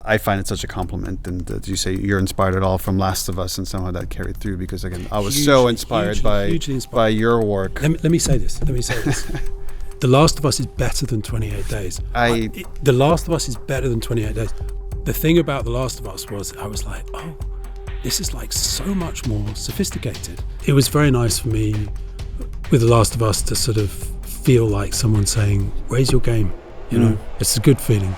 I find it such a compliment, and as you say, you're inspired at all from Last of Us, and somehow that carried through, because again, I was so inspired by your work. Let me say this. The Last of Us is better than 28 Days. The Last of Us is better than 28 Days. The thing about The Last of Us was I was like, oh, this is like so much more sophisticated. It was very nice for me with The Last of Us to sort of feel like someone saying, raise your game. You know, it's a good feeling.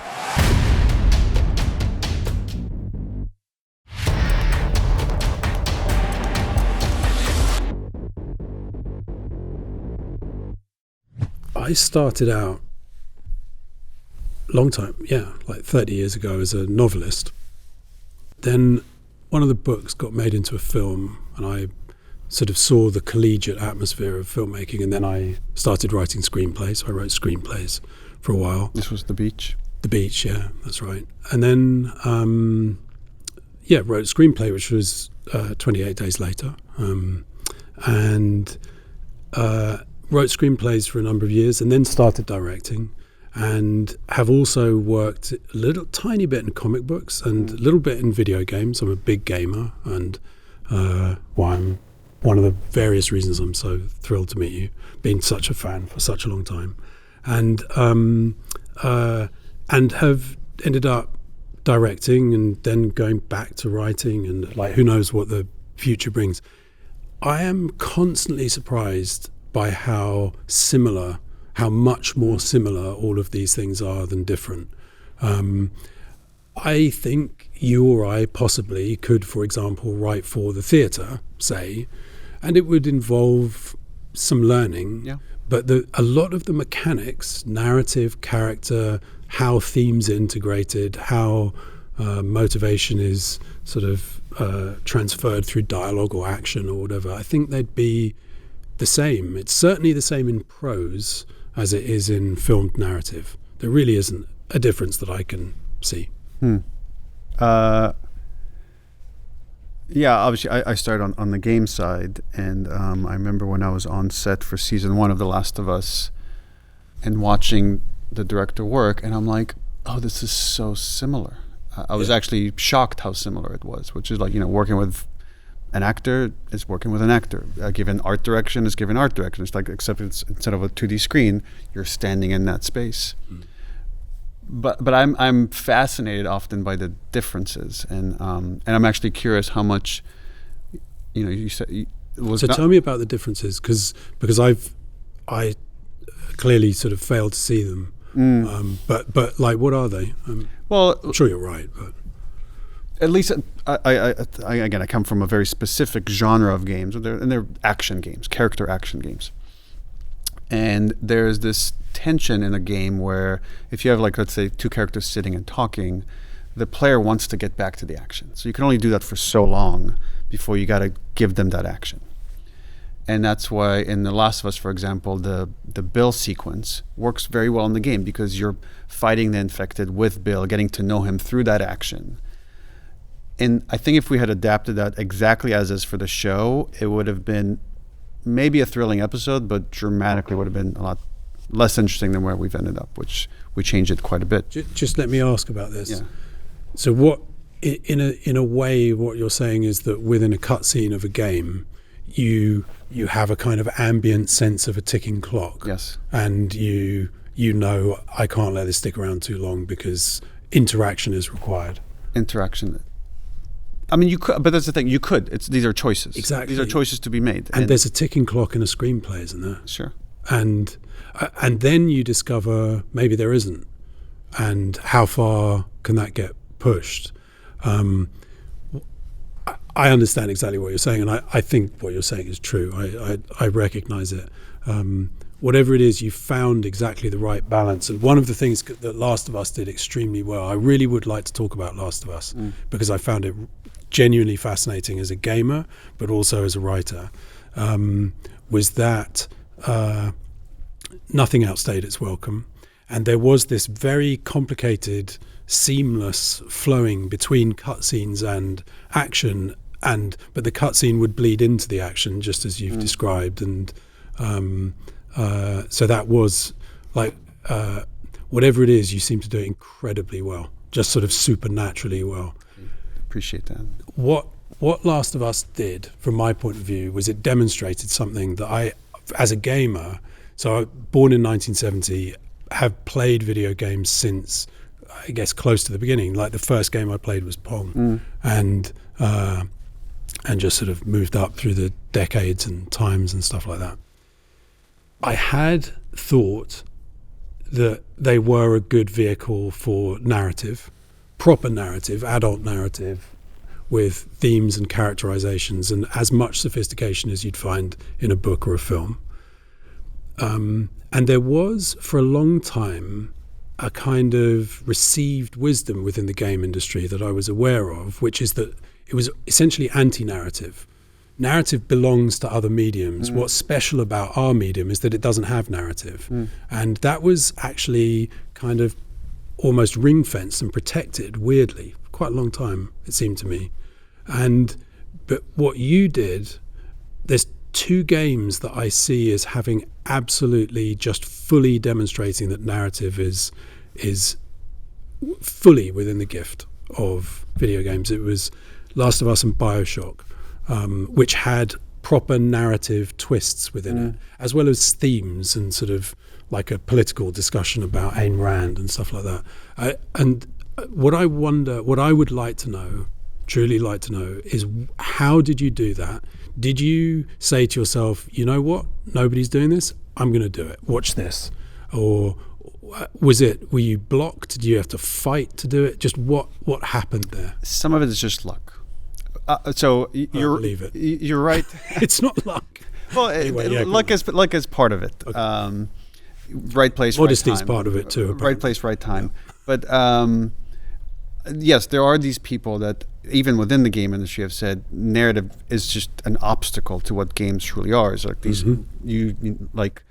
I started out long time, like 30 years ago as a novelist. Then one of the books got made into a film, and I sort of saw the collegiate atmosphere of filmmaking, and then I started writing screenplays. I wrote screenplays for a while. This was The Beach? The Beach, yeah, that's right. And then, wrote a screenplay, which was 28 Days Later. Wrote screenplays for a number of years, and then started directing, and have also worked a tiny bit in comic books and a little bit in video games. I'm a big gamer, and I'm one of the various reasons I'm so thrilled to meet you, being such a fan for such a long time, and have ended up directing and then going back to writing, and like who knows what the future brings. I am constantly surprised by how much more similar all of these things are than different. I think you or I possibly could, for example, write for the theatre, say, and it would involve some learning, but a lot of the mechanics, narrative, character, how themes are integrated, how motivation is sort of transferred through dialogue or action or whatever, I think they'd be the same. It's certainly the same in prose as it is in filmed narrative. There really isn't a difference that I can see. Obviously I started on the game side, and I remember when I was on set for season 1 of The Last of Us and watching the director work, and I'm like, oh, this is so similar. I was actually shocked how similar it was, which is like, working with an actor is working with an actor. Given art direction is given art direction. It's like, except it's instead of a 2D screen, you're standing in that space. But I'm fascinated often by the differences, and I'm actually curious how much, you said. Tell me about the differences, because I clearly sort of failed to see them. But like, what are they? Well, I'm sure you're right, but. At least I come from a very specific genre of games, and they're action games, character action games. And there's this tension in a game where if you have, like, let's say 2 characters sitting and talking, the player wants to get back to the action. So you can only do that for so long before you got to give them that action. And that's why in The Last of Us, for example, the Bill sequence works very well in the game, because you're fighting the infected with Bill, getting to know him through that action. And I think if we had adapted that exactly as is for the show, it would have been maybe a thrilling episode, but dramatically would have been a lot less interesting than where we've ended up, which we changed it quite a bit. Just let me ask about this. Yeah. So what, in a way, what you're saying is that within a cutscene of a game, you have a kind of ambient sense of a ticking clock. Yes. And you I can't let this stick around too long because interaction is required. Interaction. I mean, you could, but that's the thing. You could. These are choices. Exactly. These are choices to be made. And there's a ticking clock in a screenplay, isn't there? Sure. And then you discover maybe there isn't, and how far can that get pushed? I understand exactly what you're saying, and I think what you're saying is true. I recognize it. Whatever it is, you found exactly the right balance. And one of the things that Last of Us did extremely well, I really would like to talk about Last of Us, because I found it genuinely fascinating as a gamer, but also as a writer, was that nothing outstayed its welcome. And there was this very complicated, seamless flowing between cutscenes and action, but the cutscene would bleed into the action, just as you've described. And so that was like, whatever it is, you seem to do it incredibly well. just sort of supernaturally well. Appreciate that. What Last of Us did, from my point of view, was it demonstrated something that I, as a gamer, so I was born in 1970, have played video games since, I guess, close to the beginning. Like the first game I played was Pong, and just sort of moved up through the decades and times and stuff like that. I had thought that they were a good vehicle for narrative, proper narrative, adult narrative, with themes and characterizations and as much sophistication as you'd find in a book or a film. And there was, for a long time, a kind of received wisdom within the game industry that I was aware of, which is that it was essentially anti-narrative. Narrative belongs to other mediums. What's special about our medium is that it doesn't have narrative. And that was actually kind of almost ring-fenced and protected, weirdly, for quite a long time, it seemed to me. But what you did, there's two games that I see as having absolutely just fully demonstrating that narrative is fully within the gift of video games. It was Last of Us and BioShock, which had proper narrative twists within it, as well as themes and sort of like a political discussion about Ayn Rand and stuff like that. And what I would like to know, truly like to know, is how did you do that? Did you say to yourself, you know what, nobody's doing this, I'm going to do it, watch this? Or were you blocked? Did you have to fight to do it? Just what happened there? Some of it is just luck. So you're right. It's not luck. Well, anyway, luck is part of it. Okay. Right place, Modesty's right time. Part of it too. Apparently. Right place, right time. Yeah. But yes, there are these people that even within the game industry have said narrative is just an obstacle to what games truly are. It's like these, like,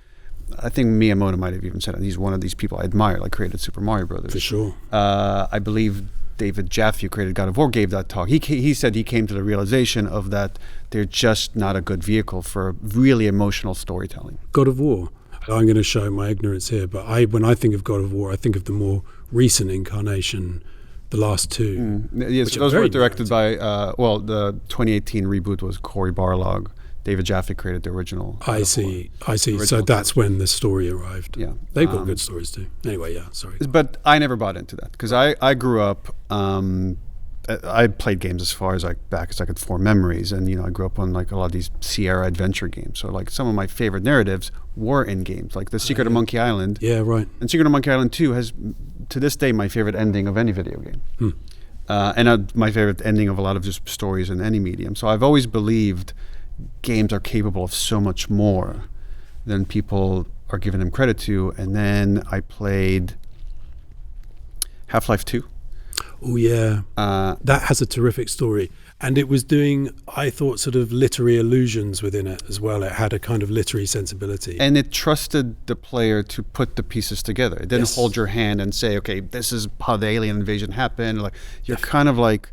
I think Miyamoto might have even said it. He's one of these people I admire, like created Super Mario Brothers. For sure. I believe David Jaffe, who created God of War, gave that talk. He said he came to the realization of that they're just not a good vehicle for really emotional storytelling. God of War. I'm going to show my ignorance here, but when I think of God of War, I think of the more recent incarnation, the last two. Yes, those were directed by, the 2018 reboot was Cory Barlog. David Jaffe created the original. I see. So that's when the story arrived. Yeah. They've got good stories too. Anyway, yeah, sorry. But I never bought into that because I grew up, I played games as far as back as I could form memories. And, I grew up on like a lot of these Sierra adventure games. So like some of my favorite narratives were in games, like The Secret of Monkey Island. Yeah, right. And Secret of Monkey Island 2 has, to this day, my favorite ending of any video game. And my favorite ending of a lot of just stories in any medium. So I've always believed games are capable of so much more than people are giving them credit to. And then I played Half-Life 2. Oh yeah, that has a terrific story, and it was doing, I thought, sort of literary allusions within it as well. It had a kind of literary sensibility, and it trusted the player to put the pieces together. It didn't hold your hand and say, "Okay, this is how the alien invasion happened." Like you're kind of like,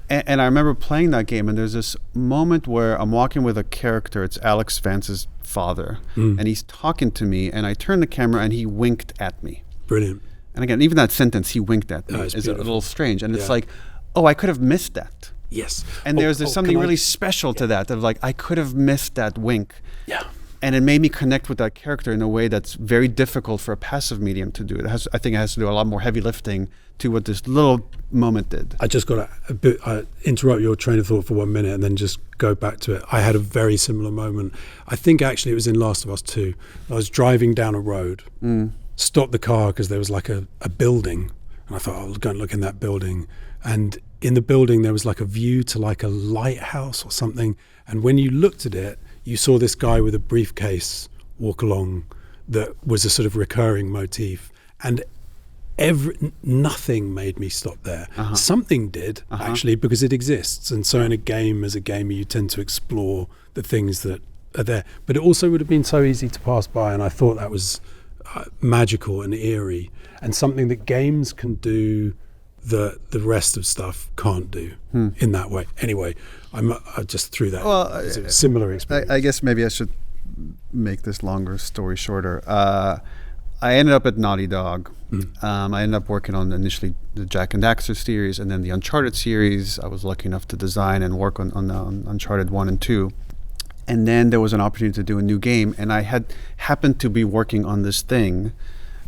And I remember playing that game, and there's this moment where I'm walking with a character. It's Alex Vance's father, and he's talking to me, and I turned the camera, and he winked at me. Brilliant. And again, even that sentence, he winked at me, is a little strange. And it's like, oh, I could have missed that. Yes. And there's something really special to that, of like, I could have missed that wink. Yeah. And it made me connect with that character in a way that's very difficult for a passive medium to do. I think it has to do a lot more heavy lifting to what this little moment did. I just got to interrupt your train of thought for 1 minute and then just go back to it. I had a very similar moment. I think actually it was in Last of Us 2. I was driving down a road, stopped the car because there was like a building, and I thought I'll go and look in that building. And in the building there was like a view to like a lighthouse or something. And when you looked at it, you saw this guy with a briefcase walk along that was a sort of recurring motif. And nothing made me stop there. Something did, actually, because it exists. And so in a game, as a gamer, you tend to explore the things that are there. But it also would have been so easy to pass by, and I thought that was magical and eerie, and something that games can do that the rest of stuff can't do in that way. Anyway, I just threw that. Well, it was a similar experience. I guess maybe I should make this longer story shorter. I ended up at Naughty Dog. I ended up working on initially the Jack and Daxter series, and then the Uncharted series. I was lucky enough to design and work on Uncharted 1 and 2. And then there was an opportunity to do a new game, and I had happened to be working on this thing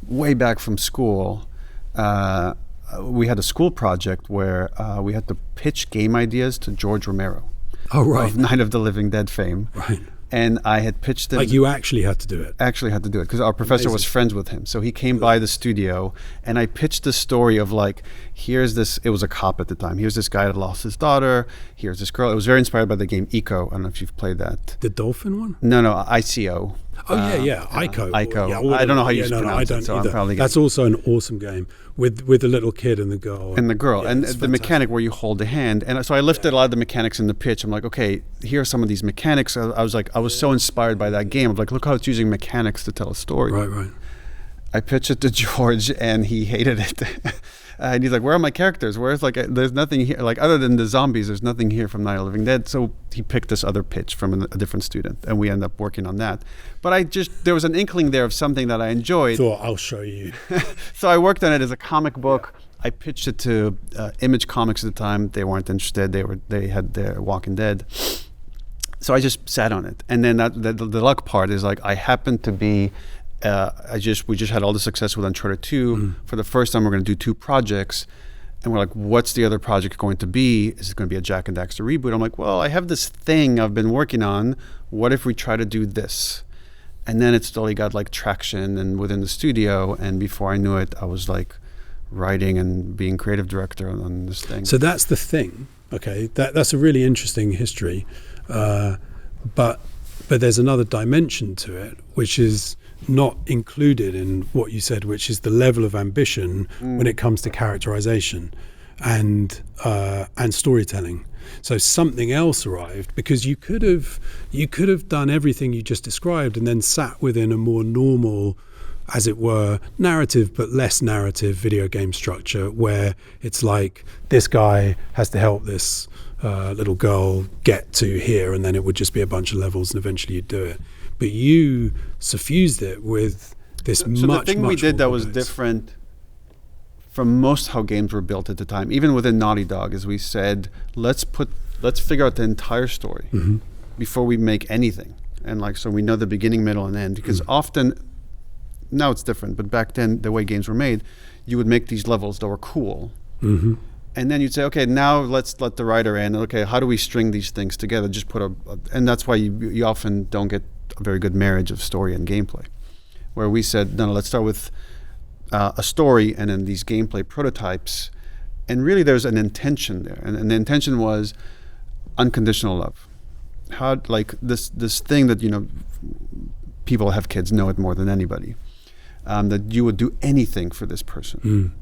way back from school. We had a school project where we had to pitch game ideas to George Romero. Oh, right. Of Night of the Living Dead fame. Right. And I had pitched it. Like you actually had to do it? Actually had to do it because our professor was friends with him. So he came by the studio, and I pitched the story of like, here's this, it was a cop at the time. Here's this guy that lost his daughter. Here's this girl. It was very inspired by the game Eco. I don't know if you've played that. The dolphin one? No, ICO. Oh, yeah. Ico. Ico. Yeah, I don't know how you pronounce I don't it, so either. I'm probably That's also an awesome game with the little kid and the girl. And the girl. Yeah, and the fantastic mechanic where you hold the hand. And so I lifted a lot of the mechanics in the pitch. I'm like, okay, here are some of these mechanics. I was so inspired by that game. I'm like, look how it's using mechanics to tell a story. Right. I pitched it to George, and he hated it. And he's like, where are my characters? Where's like, there's nothing here, like other than the zombies, there's nothing here from Night of the Living Dead. So he picked this other pitch from a different student, and we ended up working on that. But there was an inkling there of something that I enjoyed. Thought, I'll show you. So I worked on it as a comic book. Yeah. I pitched it to Image Comics at the time. They weren't interested. They had their Walking Dead. So I just sat on it. And then the luck part is like, I happened to be, we just had all the success with Uncharted 2. For the first time, we're going to do 2 projects. And we're like, what's the other project going to be? Is it going to be a Jack and Daxter reboot? I'm like, well, I have this thing I've been working on. What if we try to do this? And then it slowly got like traction and within the studio. And before I knew it, I was like writing and being creative director on this thing. So that's the thing. Okay, that's a really interesting history. But there's another dimension to it, which is not included in what you said, which is the level of ambition when it comes to characterization and storytelling. So something else arrived, because you could have done everything you just described and then sat within a more normal, as it were, narrative but less narrative video game structure, where it's like this guy has to help this little girl get to here, and then it would just be a bunch of levels and eventually you'd do it. But you suffused it with this so much, the thing much we did that was complex. different from most how games were built at the time, even within Naughty Dog, is we said, let's figure out the entire story before we make anything. And like, so we know the beginning, middle, and end, because often, now it's different, but back then, the way games were made, you would make these levels that were cool. And then you'd say, okay, now let's let the writer in. Okay, how do we string these things together? Just put and that's why you often don't get a very good marriage of story and gameplay. Where we said, no, let's start with a story and then these gameplay prototypes. And really there's an intention there. And the intention was unconditional love. How, like this thing that, people have kids know it more than anybody. That you would do anything for this person.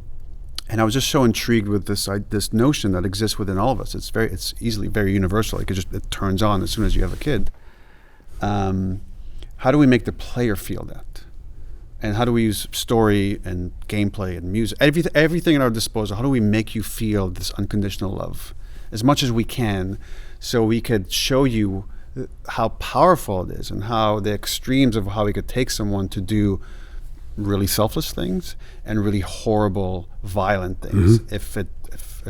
And I was just so intrigued with this notion that exists within all of us. It's easily very universal. It turns on as soon as you have a kid. How do we make the player feel that? And how do we use story and gameplay and music, everything at our disposal? How do we make you feel this unconditional love as much as we can, so we could show you how powerful it is and how the extremes of how we could take someone to do really selfless things and really horrible, violent things if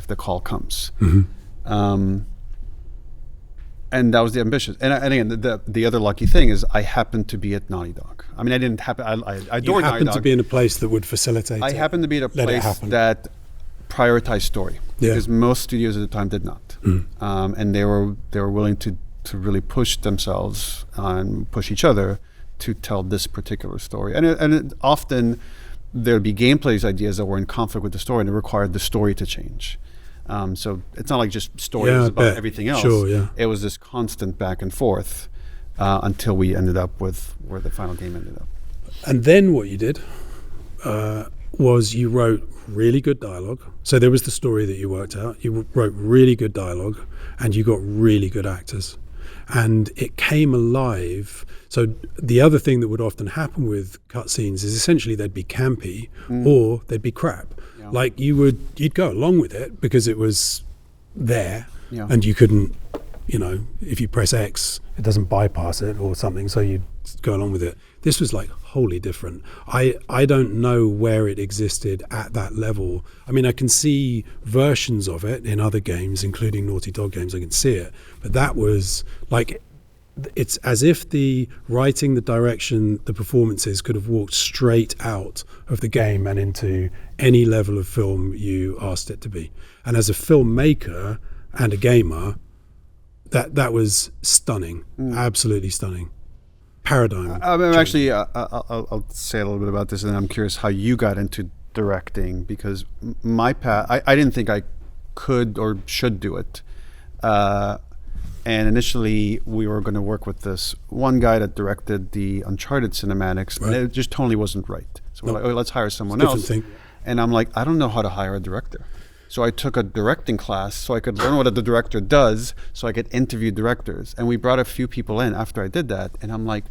the call comes. And that was the ambition. And again, the other lucky thing is I happened to be at Naughty Dog. I mean, I didn't happen. I adored Naughty Dog. You happened to be in a place that would facilitate. I happened to be at a place that prioritized story, because most studios at the time did not, and they were willing to really push themselves and push each other to tell this particular story. And often there'd be gameplay ideas that were in conflict with the story, and it required the story to change. So it's not like just stories about everything else. It was this constant back and forth until we ended up with where the final game ended up. And then what you did was you wrote really good dialogue. So there was the story that you worked out. You wrote really good dialogue, and you got really good actors. And it came alive. So the other thing that would often happen with cutscenes is essentially they'd be campy or they'd be crap. Yeah. Like you'd go along with it because it was there and you couldn't if you press X, it doesn't bypass it or something, so you go along with it. This was like wholly different. I don't know where it existed at that level. I mean, I can see versions of it in other games, including Naughty Dog games. I can see it, but that was like, it's as if the writing, the direction, the performances could have walked straight out of the game and into any level of film you asked it to be. And as a filmmaker and a gamer, that was stunning, absolutely stunning. Paradigm. Actually, I'll say a little bit about this, and then I'm curious how you got into directing, because my path, I didn't think I could or should do it. And initially, we were going to work with this one guy that directed the Uncharted cinematics, and it just totally wasn't right. So we're like, let's hire someone else. And I'm like, I don't know how to hire a director. So I took a directing class so I could learn what the director does, so I could interview directors. And we brought a few people in after I did that, and I'm like,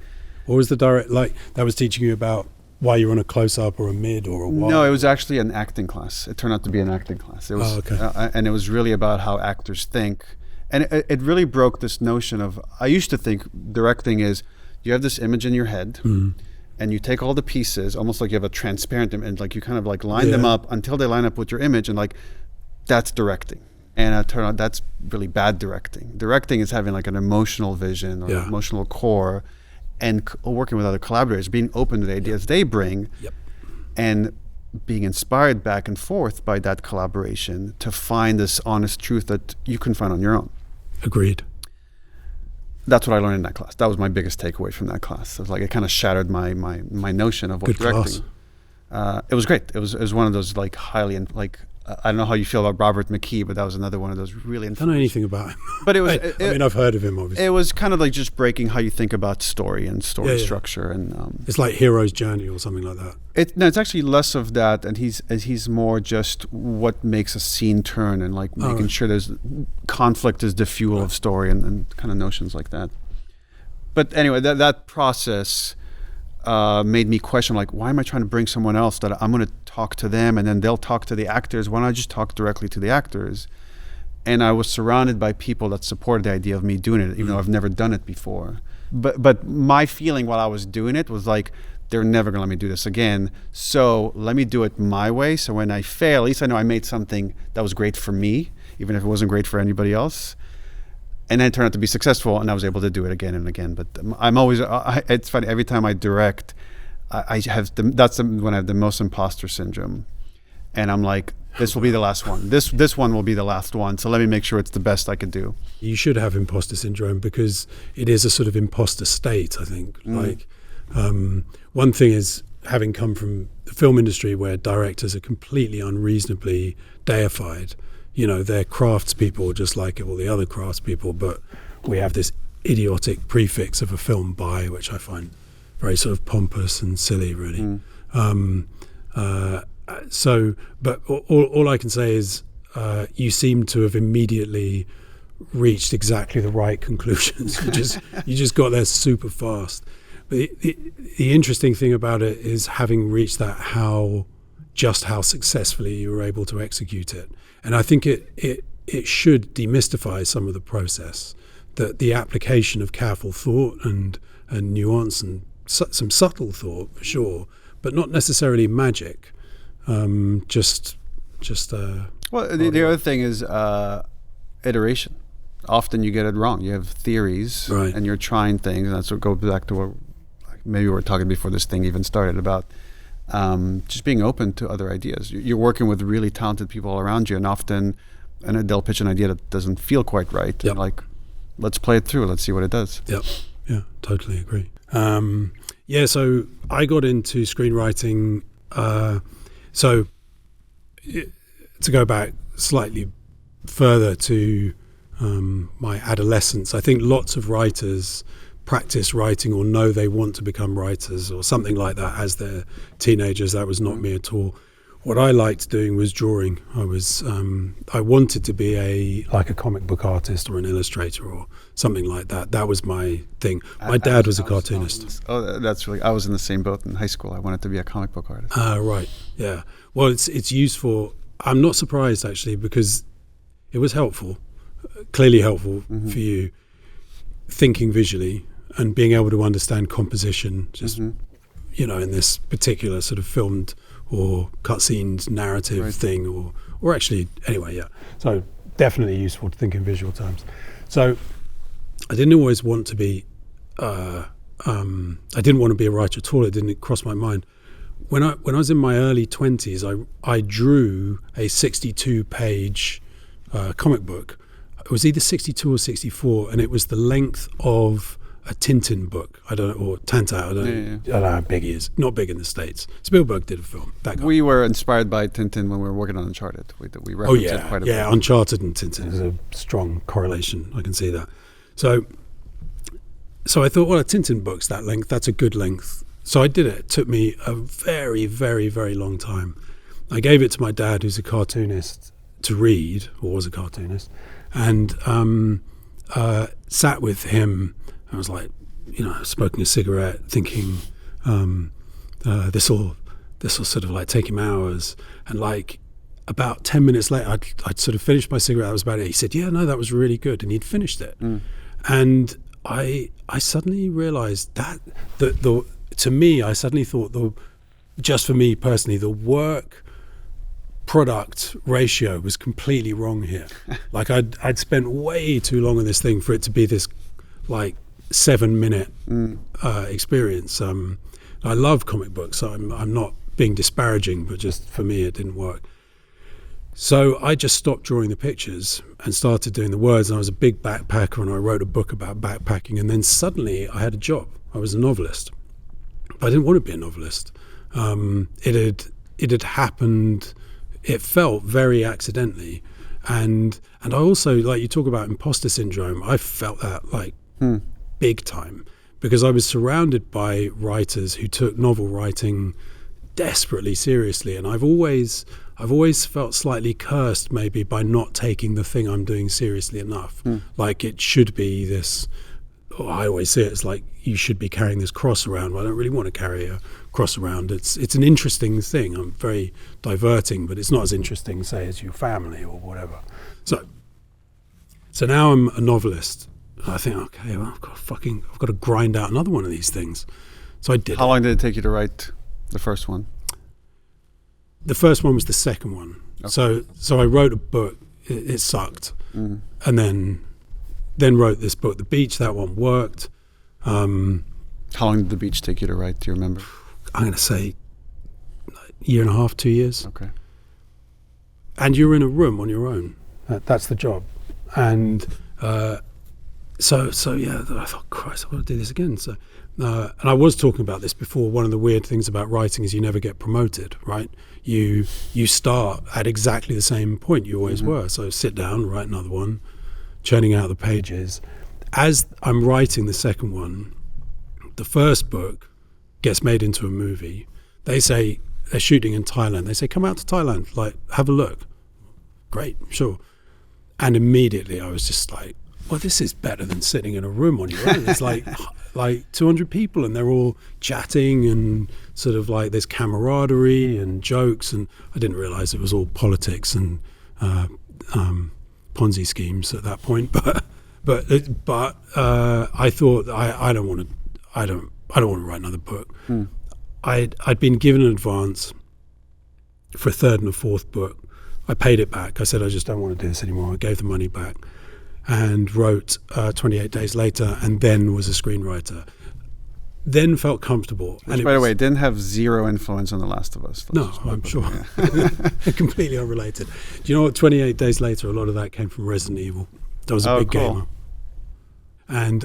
what was the that was teaching you about why you're on a close-up or a mid or a wide? No, it was actually an acting class. It turned out to be an acting class. It was, and it was really about how actors think. And it really broke this notion of, I used to think directing is, you have this image in your head, and you take all the pieces, almost like you have a transparent image, like you kind of like line them up until they line up with your image, and like, that's directing. And it turned out that's really bad directing. Directing is having like an emotional vision or emotional core, and working with other collaborators, being open to the ideas they bring, and being inspired back and forth by that collaboration to find this honest truth that you can find on your own. Agreed. That's what I learned in that class. That was my biggest takeaway from that class. It was like, it kind of shattered my notion of what directing. It was great. It was one of those like highly, I don't know how you feel about Robert McKee, but that was another one of those really. I don't know anything about him. But it was. I mean, I've heard of him, obviously. It was kind of like just breaking how you think about story and story structure, and it's like Hero's Journey or something like that. It's actually less of that, and he's more just what makes a scene turn, and like making sure there's conflict is the fuel of story, and kind of notions like that. But anyway, that process made me question, like, why am I trying to bring someone else that I'm going to talk to them and then they'll talk to the actors? Why don't I just talk directly to the actors? And I was surrounded by people that supported the idea of me doing it, even though I've never done it before. But my feeling while I was doing it was like, they're never going to let me do this again. So let me do it my way. So when I fail, at least I know I made something that was great for me, even if it wasn't great for anybody else. And then it turned out to be successful, and I was able to do it again and again. But I'm always, it's funny, every time I direct, that's when I have the most imposter syndrome. And I'm like, this will be the last one. This one will be the last one. So let me make sure it's the best I could do. You should have imposter syndrome, because it is a sort of imposter state, I think. Like, one thing is, having come from the film industry where directors are completely unreasonably deified, they're craftspeople just like all the other craftspeople, but we have this idiotic prefix of a film by, which I find very sort of pompous and silly, really. But all I can say is you seem to have immediately reached exactly the right conclusions. You just got there super fast. But the interesting thing about it is, having reached that, how successfully you were able to execute it. And I think it should demystify some of the process, that the application of careful thought and nuance and some subtle thought, for sure, but not necessarily magic. Well, the other thing is iteration. Often you get it wrong. You have theories, and you're trying things, and that's what goes back to what maybe we were talking before this thing even started about. Just being open to other ideas. You're working with really talented people around you, and often they'll pitch an idea that doesn't feel quite right. Yep. Like, let's play it through. Let's see what it does. Yep. Yeah, totally agree. So I got into screenwriting. So to go back slightly further to my adolescence, I think lots of writers practice writing or know they want to become writers or something like that as they're teenagers. That was not me at all. What I liked doing was drawing. I wanted to be a comic book artist or an illustrator or something like that. That was my thing. My dad was a cartoonist. That's really. I was in the same boat in high school. I wanted to be a comic book artist. Right. Yeah. Well, it's useful. I'm not surprised actually, because it was helpful. clearly helpful for you, thinking visually and being able to understand composition, just you know, in this particular sort of filmed or cutscenes narrative thing, or actually anyway, yeah. So definitely useful to think in visual terms. So I didn't always want to be. I didn't want to be a writer at all. It didn't cross my mind. When I was in my early 20s, I drew a 62-page comic book. It was either 62 or 64, and it was the length of a Tintin book. I don't know, or Tintin. I don't know how big he is. Not big in the States. Spielberg did a film. That guy. We were inspired by Tintin when we were working on Uncharted. We referenced it quite a bit. Yeah, Uncharted and Tintin is a strong correlation. I can see that. So I thought, well, a Tintin book's that length. That's a good length. So I did it. It took me a very, very, very long time. I gave it to my dad, who's a cartoonist, to read, or was a cartoonist, and sat with him. I was like, you know, smoking a cigarette, thinking, this will sort of like take him hours. And like about 10 minutes later, I'd sort of finished my cigarette. That was about it. He said, yeah, no, that was really good. And he'd finished it. And I suddenly realized that to me, I suddenly thought just for me personally, the work product ratio was completely wrong here. Like I'd spent way too long on this thing for it to be this like 7-minute experience. I love comic books, so I'm not being disparaging, but just for me it didn't work. So I just stopped drawing the pictures and started doing the words, and I was a big backpacker, and I wrote a book about backpacking, and then suddenly I had a job. I was a novelist. But I didn't want to be a novelist. It had happened, it felt very accidentally. And I also, like you talk about imposter syndrome, I felt that like big time, because I was surrounded by writers who took novel writing desperately seriously, and I've always felt slightly cursed maybe by not taking the thing I'm doing seriously enough. Like it should be this, I always say it's like you should be carrying this cross around. Well, I don't really want to carry a cross around. It's an interesting thing. I'm very diverting, but it's not as interesting, say, as your family or whatever. So now I'm a novelist. I think, okay, well, I've got to grind out another one of these things. So I did. How long did it take you to write the first one? The first one was the second one. Okay. So I wrote a book. It sucked, and then wrote this book, The Beach. That one worked. How long did The Beach take you to write? Do you remember? I'm going to say a year and a half, 2 years. Okay. And you're in a room on your own. That's the job. And so yeah, I thought, Christ, I want to do this again. So, and I was talking about this before. One of the weird things about writing is you never get promoted, right? You start at exactly the same point you always were. So sit down, write another one, churning out the pages. As I'm writing the second one, the first book gets made into a movie. They say they're shooting in Thailand. They say, come out to Thailand, like, have a look. Great, sure. And immediately I was just like, well, this is better than sitting in a room on your own. It's like 200 people and they're all chatting and sort of like there's camaraderie and jokes. And I didn't realize it was all politics and Ponzi schemes at that point. But I thought I don't want to write another book. I'd been given an advance for a third and a fourth book. I paid it back. I said, I just don't want to do this anymore. I gave the money back and wrote 28 Days Later, and then was a screenwriter. Then felt comfortable. Which, and by the way, didn't have zero influence on The Last of Us. No, I'm sure. Yeah. Completely unrelated. Do you know what? 28 Days Later, a lot of that came from Resident Evil. I was a big gamer. And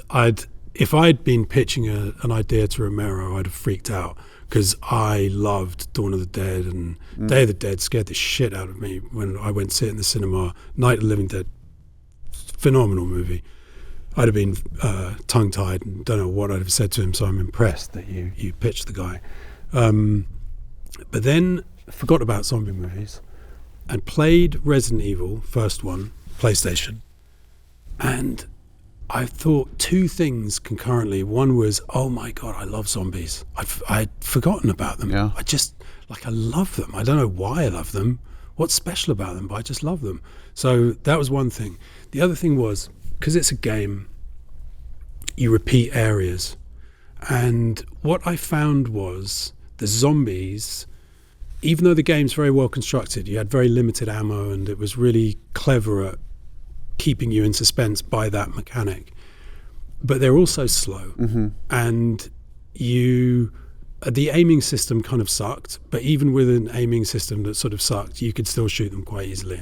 if I'd been pitching an idea to Romero, I'd have freaked out, because I loved Dawn of the Dead, and Day of the Dead scared the shit out of me when I went to see it in the cinema. Night of the Living Dead, phenomenal movie. I'd have been tongue-tied and don't know what I'd have said to him, so I'm impressed that you pitched the guy. But then forgot about zombie movies and played Resident Evil, first one, PlayStation, and I thought two things concurrently. One was, oh my God, I love zombies. I'd forgotten about them. Yeah. I love them. I don't know why I love them, what's special about them, but I just love them. So that was one thing. The other thing was, because it's a game, you repeat areas. And what I found was the zombies, even though the game's very well constructed, you had very limited ammo, and it was really clever at keeping you in suspense by that mechanic. But they're also slow. And the aiming system kind of sucked, but even with an aiming system that sort of sucked, you could still shoot them quite easily.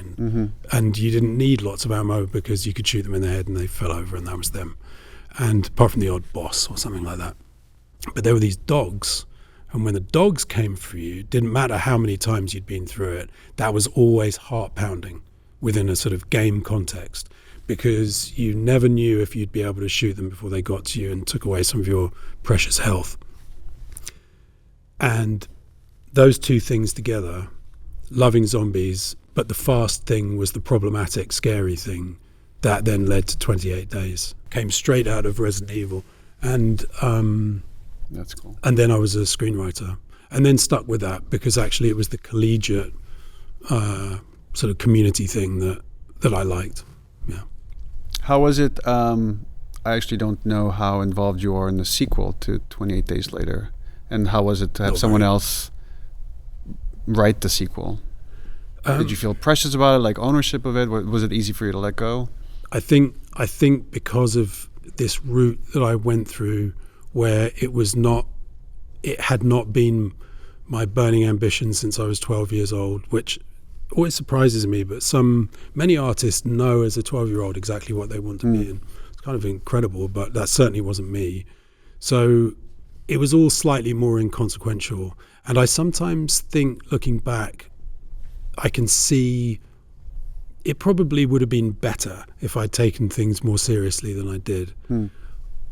And you didn't need lots of ammo because you could shoot them in the head and they fell over and that was them. And apart from the odd boss or something like that. But there were these dogs, and when the dogs came for you, it didn't matter how many times you'd been through it, that was always heart-pounding within a sort of game context, because you never knew if you'd be able to shoot them before they got to you and took away some of your precious health. And those two things together, loving zombies, but the fast thing was the problematic, scary thing, that then led to 28 Days. Came straight out of Resident Evil. And that's cool. And then I was a screenwriter, and then stuck with that because actually it was the collegiate sort of community thing that I liked. Yeah. How was it? I actually don't know how involved you are in the sequel to 28 Days Later, and how was it to have someone else write the sequel? Did you feel precious about it, like ownership of it? Was it easy for you to let go? I think because of this route that I went through, where it had not been my burning ambition since I was 12 years old, which always surprises me, but many artists know as a 12-year-old exactly what they want to be in. It's kind of incredible, but that certainly wasn't me. So it was all slightly more inconsequential. And I sometimes think, looking back, I can see it probably would have been better if I'd taken things more seriously than I did.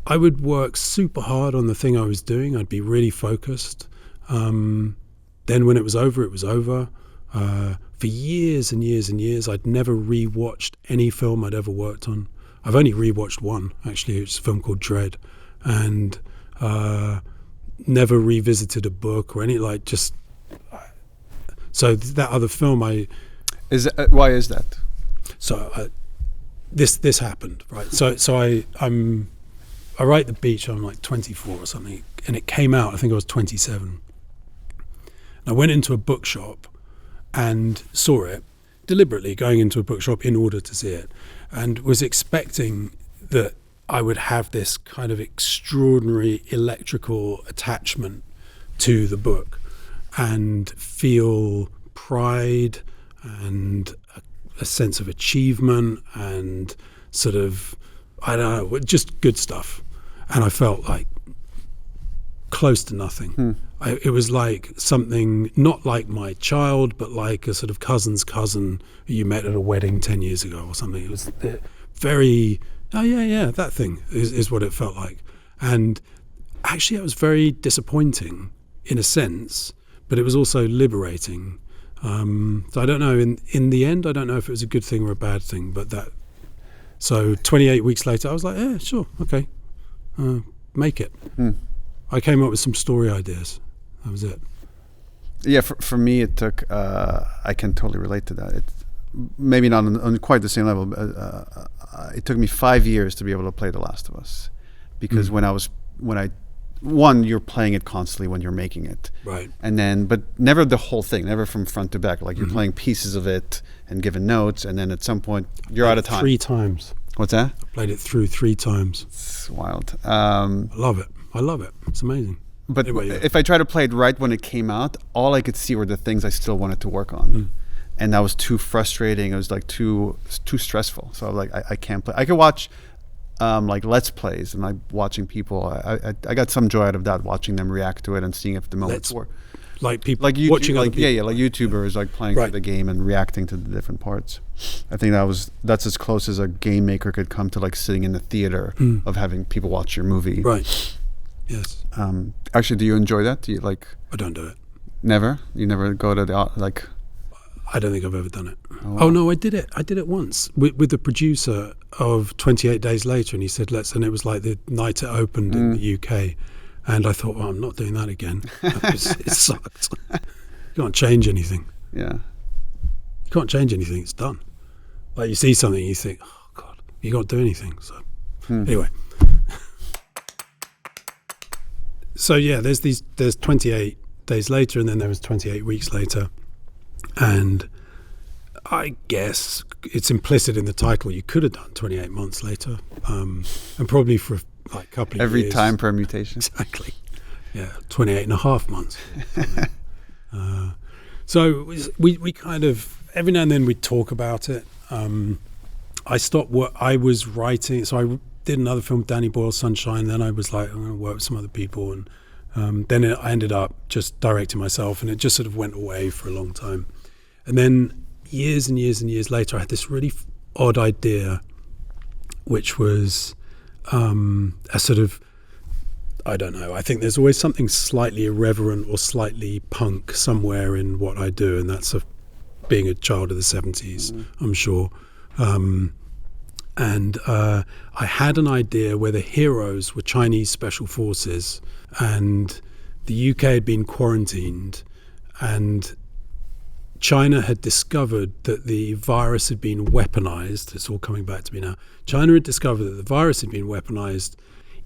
I would work super hard on the thing I was doing. I'd be really focused. Then when it was over, it was over. For years and years and years, I'd never re-watched any film I'd ever worked on. I've only re-watched one, actually. It's a film called Dread. And never revisited a book or any, so that other film why is that? So this happened, right? So I write The Beach, I'm like 24 or something, and it came out, I think I was 27. And I went into a bookshop and saw it, deliberately going into a bookshop in order to see it, and was expecting that I would have this kind of extraordinary electrical attachment to the book and feel pride and a sense of achievement and sort of, I don't know, just good stuff. And I felt like close to nothing. It was like something, not like my child, but like a sort of cousin's cousin who you met at a wedding 10 years ago or something. It was very, that thing is what it felt like. And actually it was very disappointing in a sense, but it was also liberating. So I don't know, in the end, I don't know if it was a good thing or a bad thing, but so 28 weeks later, I was like, yeah, sure, okay, make it. I came up with some story ideas. That was it. Yeah, for me, it took, I can totally relate to that. It maybe not on quite the same level, but it took me 5 years to be able to play The Last of Us, because you're playing it constantly when you're making it. Right. And then, but never the whole thing, never from front to back. Like you're playing pieces of it and giving notes, and then at some point you're out of time. 3 times. What's that? I played it through 3 times. It's wild. I love it. It's amazing. But anyway, if I tried to play it right when it came out, all I could see were the things I still wanted to work on. And that was too frustrating. It was like too stressful. So I was like, I can't play. I could watch like Let's Plays and like watching people. I got some joy out of that, watching them react to it and seeing if the moments were like people like watching other people. Yeah, like YouTubers like playing through the game and reacting to the different parts. I think that's as close as a game maker could come to like sitting in the theater of having people watch your movie. Right. Yes. Actually, do you enjoy that? Do you like? I don't do it. Never? You never go to the like? I don't think I've ever done it. Oh no, I did it. I did it once with the producer of 28 Days Later, and he said, and it was like the night it opened in the UK. And I thought, well, I'm not doing that again. It sucked. You can't change anything. Yeah. can't change anything. It's done. Like you see something, you think, oh God, you can't do anything. So anyway. So yeah, there's 28 days later, and then there was 28 weeks later. And I guess it's implicit in the title. You could have done 28 months later, and probably for like a couple of every years. time permutation. Exactly. Yeah, 28 and a half months. So we kind of, every now and then we talk about it. I stopped what I was writing. So I did another film, Danny Boyle's Sunshine. Then I was like, I'm going to work with some other people. And then I ended up just directing myself, and it just sort of went away for a long time. And then years and years and years later, I had this really odd idea, which was a sort of, I don't know, I think there's always something slightly irreverent or slightly punk somewhere in what I do, and that's being a child of the 70s, I'm sure. And I had an idea where the heroes were Chinese special forces, and the UK had been quarantined, and China had discovered that the virus had been weaponized. It's all coming back to me now. China had discovered that the virus had been weaponized.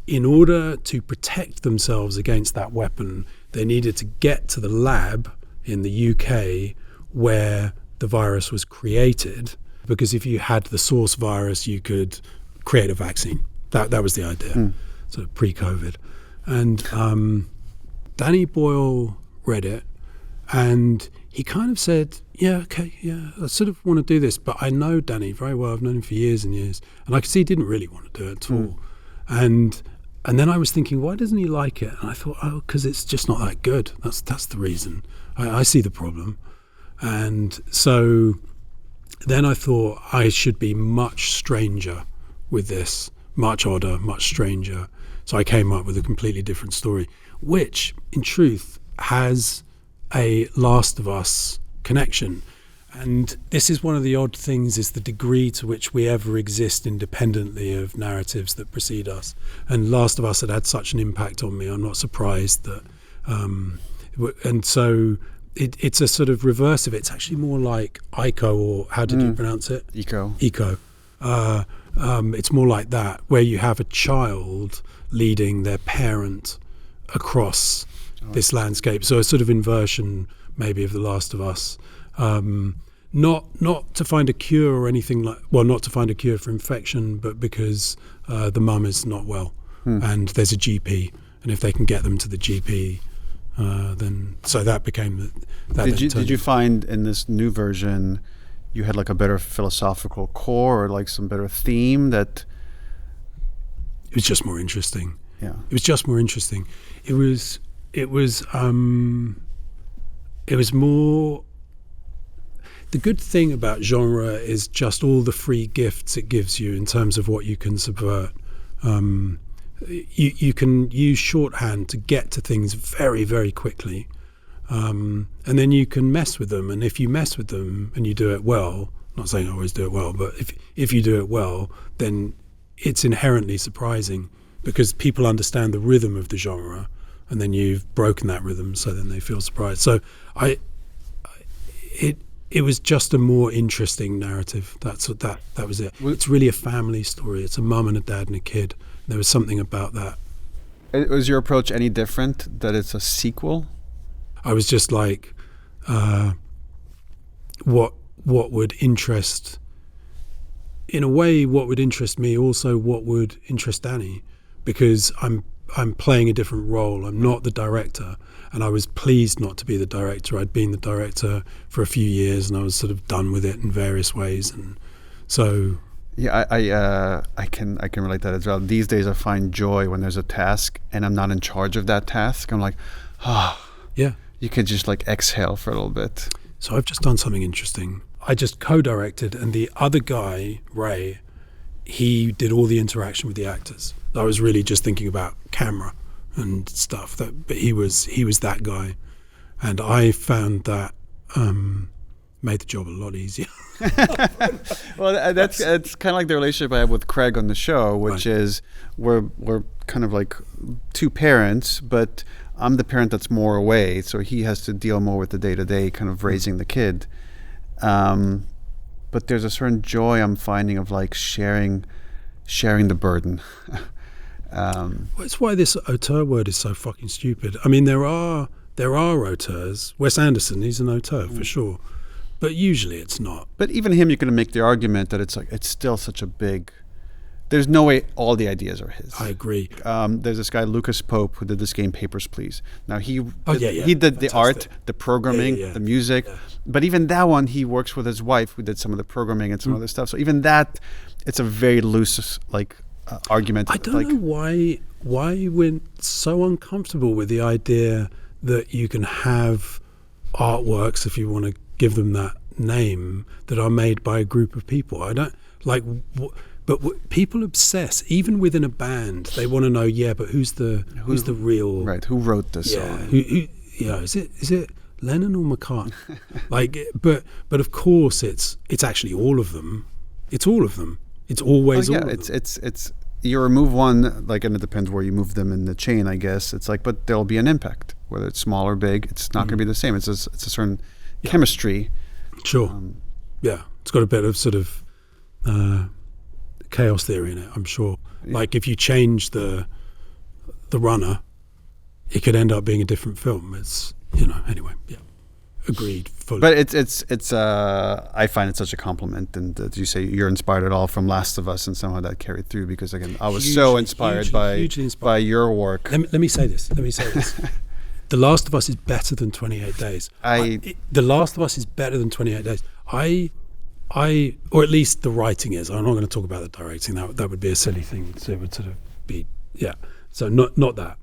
In order to protect themselves against that weapon, they needed to get to the lab in the UK where the virus was created, because if you had the source virus, you could create a vaccine. That was the idea, sort of pre-COVID. And Danny Boyle read it, and he kind of said, yeah, okay, yeah, I sort of want to do this, but I know Danny very well. I've known him for years and years. And I could see he didn't really want to do it at all. And then I was thinking, why doesn't he like it? And I thought, oh, because it's just not that good. That's the reason. I see the problem. And so then I thought I should be much stranger with this, much odder, much stranger. So I came up with a completely different story, which in truth has a Last of Us connection. And this is one of the odd things, is the degree to which we ever exist independently of narratives that precede us. And Last of Us had such an impact on me. I'm not surprised that, and so it's a sort of reverse of it. It's actually more like Ico, or how did you pronounce it? Eco. It's more like that, where you have a child leading their parent across this landscape. So a sort of inversion maybe of The Last of Us. Not to find a cure or anything like, well, not to find a cure for infection, but because the mum is not well, and there's a GP, and if they can get them to the GP, then so that became that. Did you find in this new version you had like a better philosophical core, or like some better theme that? It was just more interesting. Yeah, it was just more interesting. It was more. The good thing about genre is just all the free gifts it gives you in terms of what you can subvert. You can use shorthand to get to things very, very quickly. And then you can mess with them. And if you mess with them and you do it well, not saying I always do it well, but if you do it well, then it's inherently surprising, because people understand the rhythm of the genre, and then you've broken that rhythm, so then they feel surprised. So it was just a more interesting narrative. That was it. It's really a family story. It's a mum and a dad and a kid. There was something about that. Was your approach any different, that it's a sequel? I was just like, what would interest, in a way, what would interest me, also what would interest Danny, because I'm playing a different role. I'm not the director, and I was pleased not to be the director. I'd been the director for a few years, and I was sort of done with it in various ways, and so. Yeah, I can relate that as well. These days, I find joy when there's a task and I'm not in charge of that task. I'm like, yeah. You can just like exhale for a little bit. So I've just done something interesting. I just co-directed, and the other guy, Ray, he did all the interaction with the actors. I was really just thinking about camera and stuff, but he was that guy, and I found that made the job a lot easier. Well, that's kind of like the relationship I have with Craig on the show, which is we're kind of like two parents, but I'm the parent that's more away, so he has to deal more with the day-to-day kind of raising the kid. But there's a certain joy I'm finding of like sharing the burden. Well, it's why this auteur word is so fucking stupid. I mean, there are auteurs. Wes Anderson, he's an auteur for sure, but usually it's not. But even him, you're going to make the argument that it's still such a big. There's no way all the ideas are his. I agree. There's this guy Lucas Pope who did this game Papers, Please. Now he did Fantastic. the art, the programming, the music, but even that one he works with his wife who did some of the programming and some other stuff. So even that, it's a very loose argument. I don't know why we're so uncomfortable with the idea that you can have artworks, if you want to give them that name, that are made by a group of people. I don't like. But people obsess, even within a band. They want to know, but who's the real right? Who wrote this song? Who is it Lennon or McCartney? but of course it's actually all of them. It's all of them. It's always all of them. It's you remove one, and it depends where you move them in the chain, I guess. It's but there'll be an impact, whether it's small or big. It's not going to be the same. It's a certain chemistry. Sure. It's got a bit of sort of. Chaos theory in it, I'm sure. Like if you change the runner, it could end up being a different film. It's anyway. Agreed fully. But it's I find it such a compliment, and as you say, you're inspired at all from Last of Us, and somehow that carried through because again, I was so inspired by your work. Let me say this. The Last of Us is better than 28 Days. The Last of Us is better than 28 Days. Or at least the writing is. I'm not going to talk about the directing. That would be a silly thing. So it would sort of be, So not that.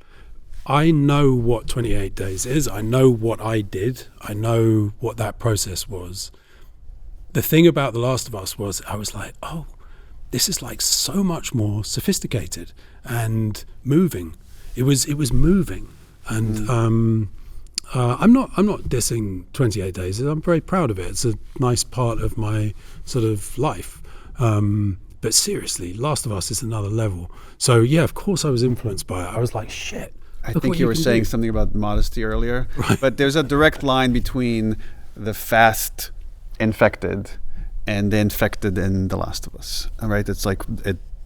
I know what 28 Days is. I know what I did. I know what that process was. The thing about The Last of Us was I was like, oh, this is like so much more sophisticated and moving. It was moving. And I'm not dissing 28 Days. I'm very proud of it. It's a nice part of my sort of life. But seriously, Last of Us is another level. So of course I was influenced by it. I was like, shit. I think you were saying something about modesty earlier. Right. But there's a direct line between the fast infected and the infected in The Last of Us. All right? It's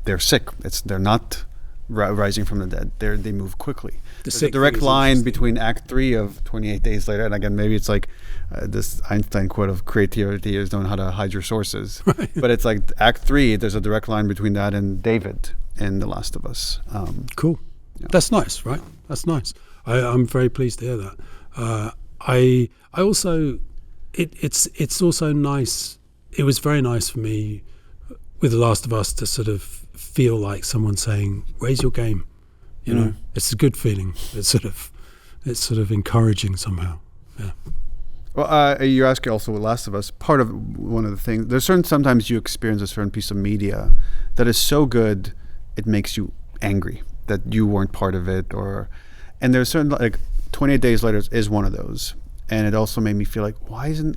they're sick. They're not rising from the dead. They move quickly. There's a direct line between Act 3 of 28 Days Later, and again, maybe it's this Einstein quote of creativity is knowing how to hide your sources. Right. But it's Act 3, there's a direct line between that and David in The Last of Us. Cool. Yeah. That's nice, right? That's nice. I'm very pleased to hear that. I also, it's also nice. It was very nice for me with The Last of Us to sort of feel like someone saying, raise your game. It's a good feeling. It's sort of encouraging somehow. Yeah. Well, you ask also with Last of Us, part of one of the things, there's sometimes you experience a certain piece of media that is so good, it makes you angry that you weren't part of it, and there's certain 28 Days Later is one of those. And it also made me feel why isn't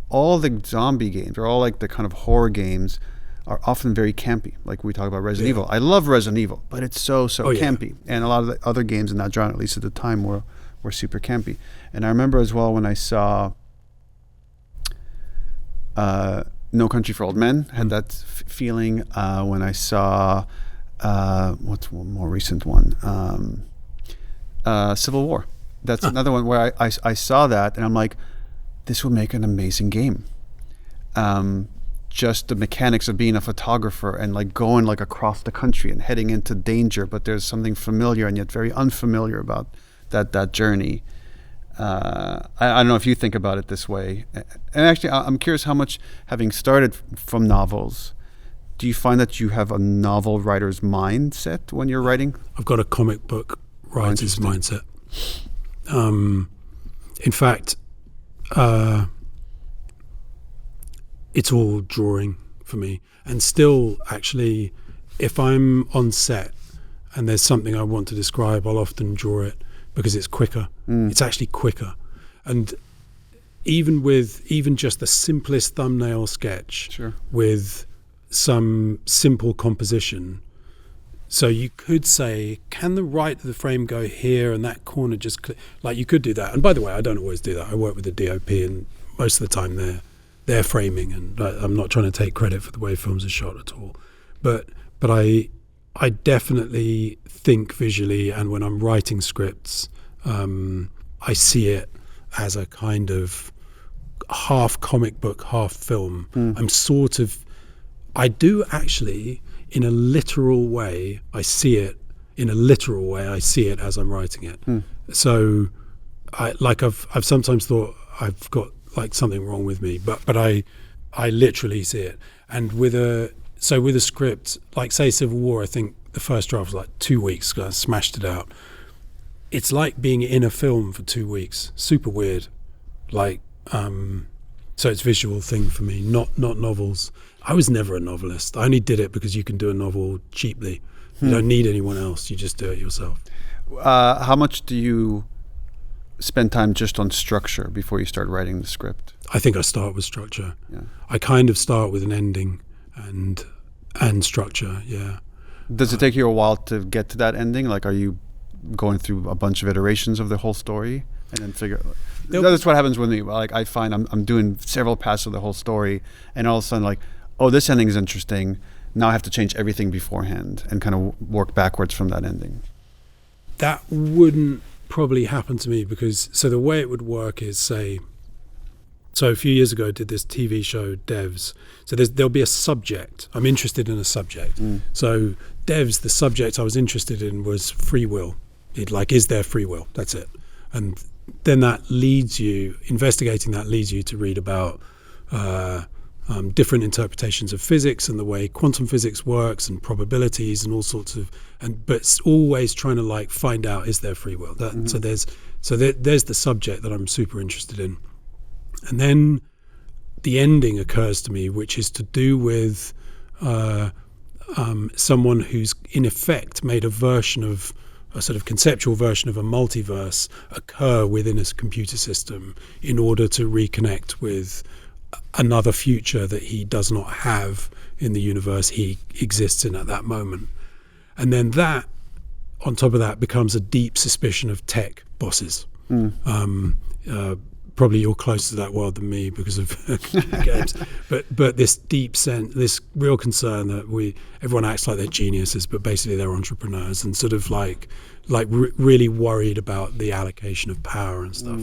all the zombie games or all the kind of horror games are often very campy. We talk about Resident Evil. I love Resident Evil, but it's so campy. And a lot of the other games in that genre, at least at the time, were super campy. And I remember as well when I saw No Country for Old Men, had that feeling. When I saw, what's one more recent one? Civil War. That's another one where I saw that and I'm like, this would make an amazing game. Just the mechanics of being a photographer and going across the country and heading into danger, but there's something familiar and yet very unfamiliar about that journey. I don't know if you think about it this way. And actually, I'm curious how much, having started from novels, do you find that you have a novel writer's mindset when you're writing? I've got a comic book writer's mindset. In fact, it's all drawing for me. And still, actually, if I'm on set and there's something I want to describe, I'll often draw it because it's quicker. It's actually quicker. And even just the simplest thumbnail sketch with some simple composition. So you could say, can the right of the frame go here and that corner just you could do that. And by the way, I don't always do that. I work with a DOP and most of the time their framing, and I'm not trying to take credit for the way films are shot at all, but I definitely think visually, and when I'm writing scripts, I see it as a kind of half comic book, half film. I do actually, in a literal way, I see it as I'm writing it. So I've sometimes thought I've got like something wrong with me, but I literally see it. And with a script, like say Civil War, I think the first draft was like 2 weeks, I smashed it out. It's like being in a film for 2 weeks. Super weird. Like, so it's a visual thing for me, not novels. I was never a novelist. I only did it because you can do a novel cheaply. You don't need anyone else. You just do it yourself. How much do you spend time just on structure before you start writing the script? I think I start with structure. Yeah. I kind of start with an ending and structure, yeah. Does it take you a while to get to that ending? Like, are you going through a bunch of iterations of the whole story and then figure? That's what happens with me. Like, I find I'm doing several passes of the whole story, and all of a sudden, like, oh, this ending is interesting. Now I have to change everything beforehand and kind of work backwards from that ending. That wouldn't probably happen to me because, so the way it would work is, say, so a few years ago I did this TV show, Devs. So there'll be a subject. I'm interested in a subject. So Devs, the subject I was interested in was free will. Is there free will? That's it. And then investigating that leads you to read about different interpretations of physics and the way quantum physics works and probabilities and all sorts of, but it's always trying to like find out, is there free will? So there's the subject that I'm super interested in. And then the ending occurs to me, which is to do with someone who's in effect made a sort of conceptual version of a multiverse occur within a computer system in order to reconnect with another future that he does not have in the universe he exists in at that moment. And then that, on top of that, becomes a deep suspicion of tech bosses. Probably you're closer to that world than me because of games, but this deep sense, this real concern that everyone acts like they're geniuses, but basically they're entrepreneurs, and sort of really worried about the allocation of power and stuff.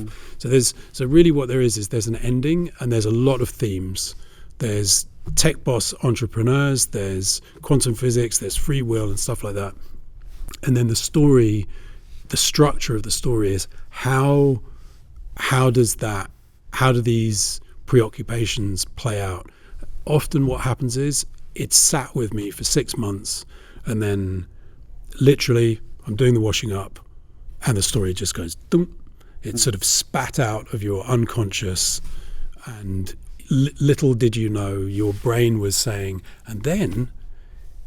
So really what there is there's an ending, and there's a lot of themes. There's tech boss entrepreneurs, there's quantum physics, there's free will and stuff like that. And then the structure of the story is how do these preoccupations play out? Often what happens is it sat with me for 6 months, and then literally I'm doing the washing up and the story just goes dum. It's sort of spat out of your unconscious, and little did you know your brain was saying, and then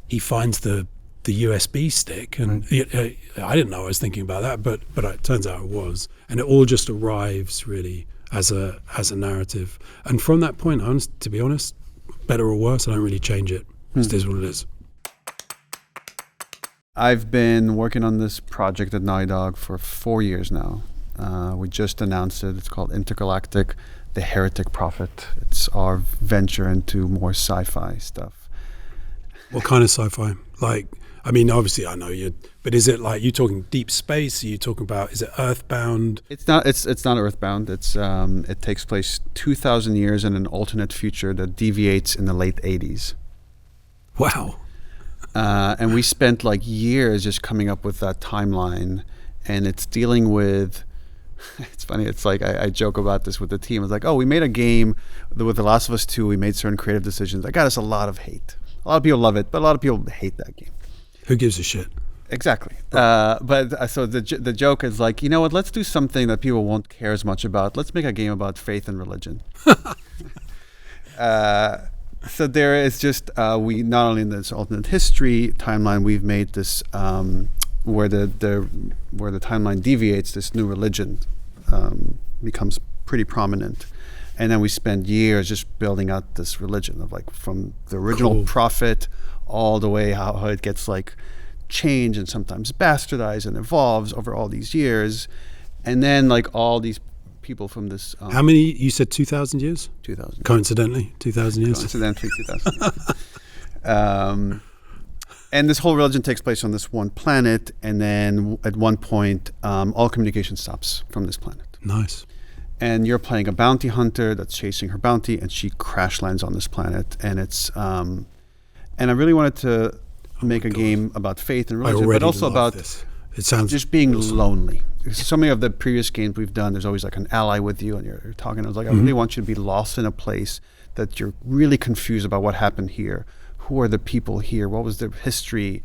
he finds the USB stick, and I didn't know I was thinking about that, but it turns out it was, and it all just arrives really as a narrative. And from that point on, to be honest, better or worse, I don't really change it. It is what it is. I've been working on this project at Naughty Dog for 4 years now. We just announced it. It's called Intergalactic, the Heretic Prophet. It's our venture into more sci-fi stuff. What kind of sci-fi? Like, I mean, obviously I know you, but is it like, you talking deep space? Are you talking about, is it earthbound? It's not earthbound. It takes place 2,000 years in an alternate future that deviates in the late 80s. Wow. And we spent like years just coming up with that timeline, and it's dealing with, it's funny, it's like I joke about this with the team. It's like, oh, we made a game with The Last of Us 2, we made certain creative decisions that got us a lot of hate. A lot of people love it, but a lot of people hate that game. Who gives a shit? Exactly. So the joke is like, you know what, let's do something that people won't care as much about. Let's make a game about faith and religion. So there is just, we not only in this alternate history timeline, we've made this where the timeline deviates, this new religion becomes pretty prominent. And then we spend years just building out this religion of like from the original prophet all the way how it gets like changed and sometimes bastardized and evolves over all these years. And then like all these people from this. How many? You said 2,000 years. 2,000. Coincidentally, 2,000 years. Coincidentally, 2,000. And this whole religion takes place on this one planet, and then at one point, all communication stops from this planet. Nice. And you're playing a bounty hunter that's chasing her bounty, and she crash lands on this planet. And it's, and I really wanted to make a game about faith and religion, but also about this. It sounds just being awesome. lonely. So many of the previous games we've done, there's always like an ally with you, and you're talking. I was like, I really want you to be lost in a place that you're really confused about what happened here. Who are the people here? What was their history?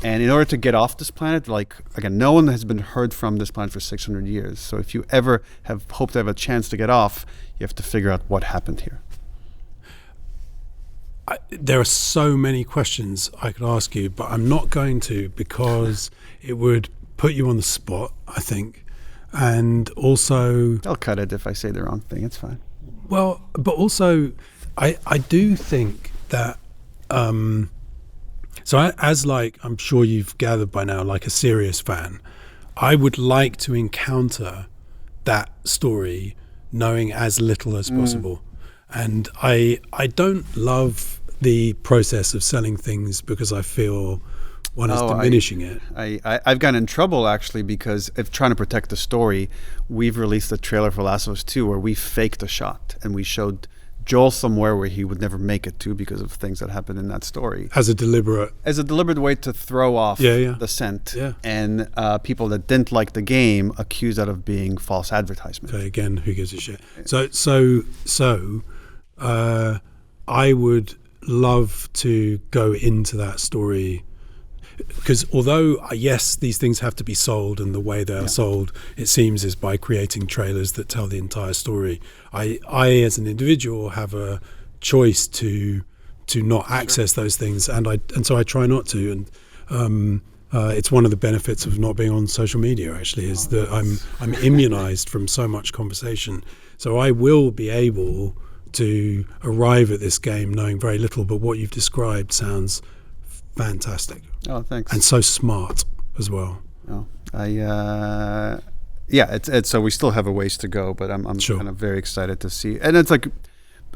And in order to get off this planet, like, again, no one has been heard from this planet for 600 years. So if you ever have hoped to have a chance to get off, you have to figure out what happened here. There are so many questions I could ask you, but I'm not going to, because it would put you on the spot, I think. And also... I'll cut it if I say the wrong thing. It's fine. Well, but also, I do think that... So as like, I'm sure you've gathered by now, like a serious fan, I would like to encounter that story knowing as little as possible. And I don't love the process of selling things because I feel one is diminishing it. I've gotten in trouble actually because if trying to protect the story, we've released a trailer for Last of Us 2 where we faked a shot and we showed Joel somewhere where he would never make it to because of things that happened in that story. As a deliberate way to throw off the scent. Yeah. And people that didn't like the game accused that of being false advertisement. Okay, again, who gives a shit? So I would love to go into that story, because although yes, these things have to be sold, and the way they are sold, it seems, is by creating trailers that tell the entire story. I as an individual have a choice to not access those things, and so I try not to. And it's one of the benefits of not being on social media. Actually, is that I'm immunized from so much conversation. So I will be able to arrive at this game knowing very little, but what you've described sounds fantastic. Oh, thanks. And so smart as well. Oh, it's so we still have a ways to go, but I'm sure. kind of very excited to see. And it's like,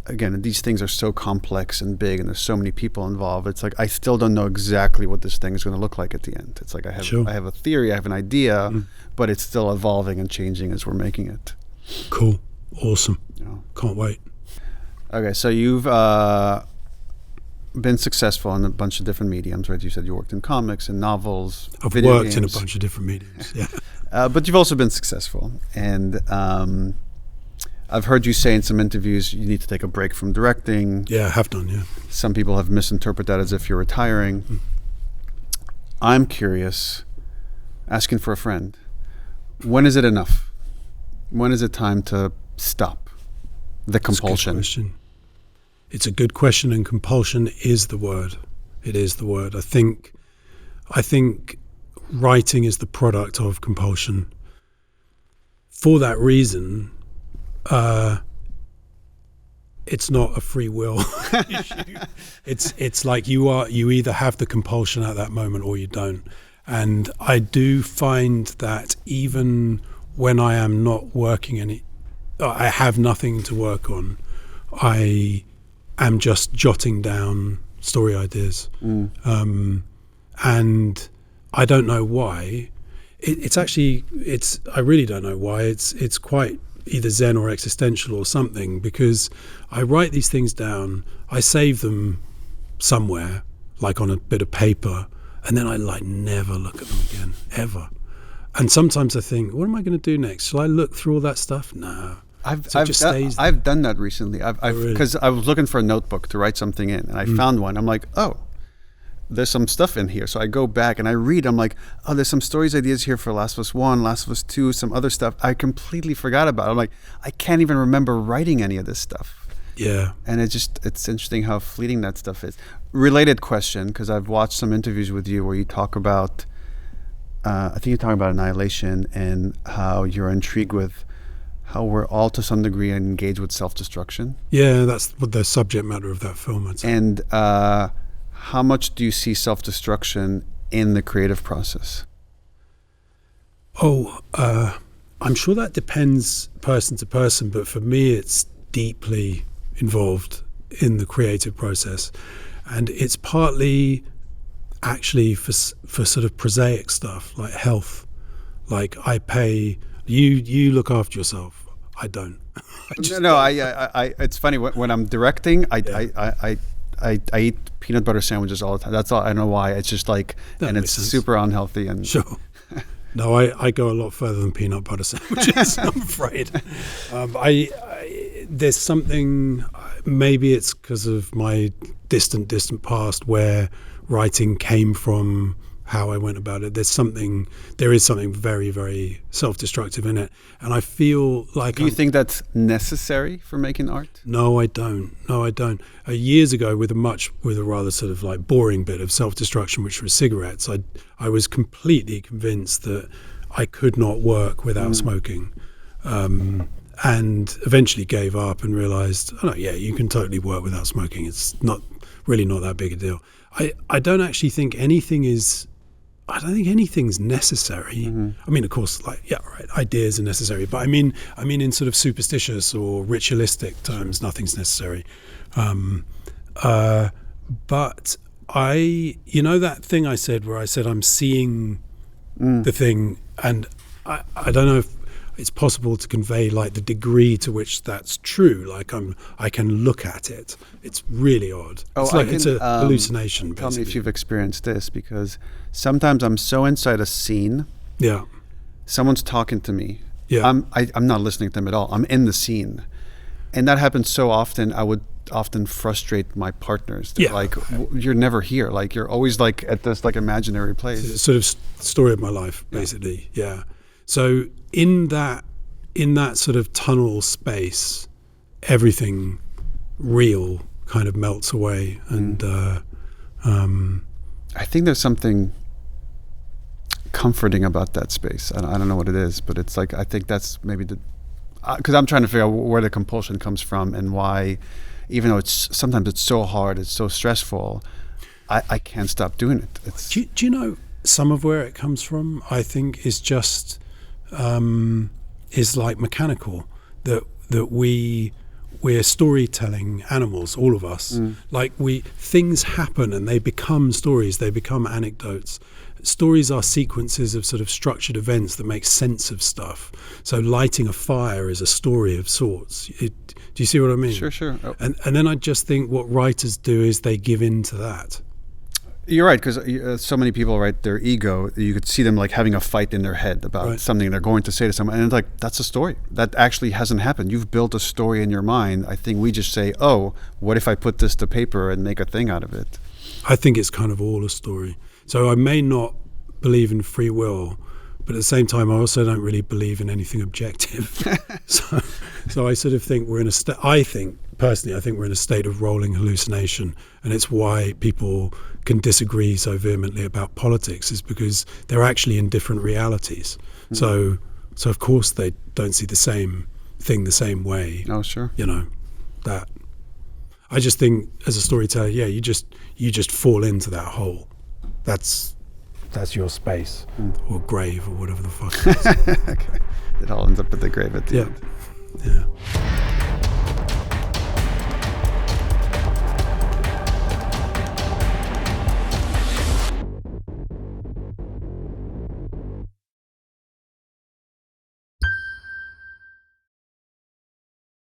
again, these things are so complex and big, and there's so many people involved. It's like I still don't know exactly what this thing is going to look like at the end. It's like I have a theory, I have an idea, but it's still evolving and changing as we're making it. Cool, awesome. Can't wait. Okay, so you've been successful in a bunch of different mediums, right? You said you worked in comics and novels. I've worked in a bunch of different mediums, yeah. But you've also been successful. And I've heard you say in some interviews you need to take a break from directing. Yeah, I have done, yeah. Some people have misinterpreted that as if you're retiring. I'm curious, asking for a friend, when is it enough? When is it time to stop the compulsion? That's a good question. It's a good question, and compulsion is the word. It is the word. I think writing is the product of compulsion. For that reason, it's not a free will issue. It's like you either have the compulsion at that moment or you don't. And I do find that even when I am not working I have nothing to work on, I am just jotting down story ideas. And I don't know why. I really don't know why. It's quite either Zen or existential or something, because I write these things down, I save them somewhere, like on a bit of paper, and then I never look at them again, ever. And sometimes I think, what am I going to do next? Shall I look through all that stuff? No. I've done that recently. Because I was looking for a notebook to write something in, and I found one. I'm like, oh, there's some stuff in here. So I go back and I read. I'm like, oh, there's some stories, ideas here for Last of Us 1, Last of Us 2, some other stuff I completely forgot about. I'm like, I can't even remember writing any of this stuff. Yeah. And it's interesting how fleeting that stuff is. Related question, because I've watched some interviews with you where you talk about, I think you're talking about annihilation and how you're intrigued with how we're all to some degree engaged with self-destruction. Yeah, that's what the subject matter of that film is. And how much do you see self-destruction in the creative process? I I'm sure that depends person to person, but for me, it's deeply involved in the creative process, and it's partly actually for sort of prosaic stuff like health. Like I pay you look after yourself. I don't. I it's funny when I'm directing. I eat peanut butter sandwiches all the time. That's all. I don't know why. It's just like, and it's super unhealthy. And sure. No, I go a lot further than peanut butter sandwiches. I'm afraid. There's something. Maybe it's because of my distant past where writing came from how I went about it. There is something very, very self-destructive in it, and I feel like. Do you think that's necessary for making art? No, I don't. Years ago, with a rather sort of like boring bit of self-destruction, which was cigarettes, I was completely convinced that I could not work without smoking, and eventually gave up and realized, oh no, yeah, you can totally work without smoking. It's not that big a deal. I don't actually think anything's necessary. I mean, of course, like, yeah, right, ideas are necessary, but I mean in sort of superstitious or ritualistic terms, nothing's necessary. But that thing I said where I said I'm seeing the thing, and I don't know if it's possible to convey like the degree to which that's true. Like I can look at it. It's really odd. It's a hallucination. Tell me if you've experienced this, because sometimes I'm so inside a scene. Yeah. Someone's talking to me. Yeah. I'm not listening to them at all. I'm in the scene, and that happens so often. I would often frustrate my partners. They're like, you're never here. Like you're always like at this like imaginary place. It's sort of story of my life, basically. Yeah. So in that sort of tunnel space, everything real kind of melts away, and I think there's something comforting about that space. I don't know what it is, but it's like I think that's maybe because I'm trying to figure out where the compulsion comes from and why, even though sometimes it's so hard, it's so stressful, I can't stop doing it. Do you know some of where it comes from? I think is just. Is like mechanical, that we're storytelling animals, all of us. Like things happen and they become stories, they become anecdotes. Stories are sequences of sort of structured events that make sense of stuff. So lighting a fire is a story of sorts. Do you see what I mean? Sure. Oh. And then I just think what writers do is they give in to that. You're right, because so many people, right, their ego, you could see them like having a fight in their head about something they're going to say to someone, and it's like, that's a story. That actually hasn't happened. You've built a story in your mind. I think we just say, oh, what if I put this to paper and make a thing out of it? I think it's kind of all a story. So I may not believe in free will, but at the same time, I also don't really believe in anything objective. So I sort of think we're in personally, I think we're in a state of rolling hallucination, and it's why people can disagree so vehemently about politics, is because they're actually in different realities. So of course they don't see the same thing the same way. Oh, sure. That I just think as a storyteller, you just fall into that hole. That's your space or grave or whatever the fuck it is. Okay. It all ends up at the grave at the end. Yeah.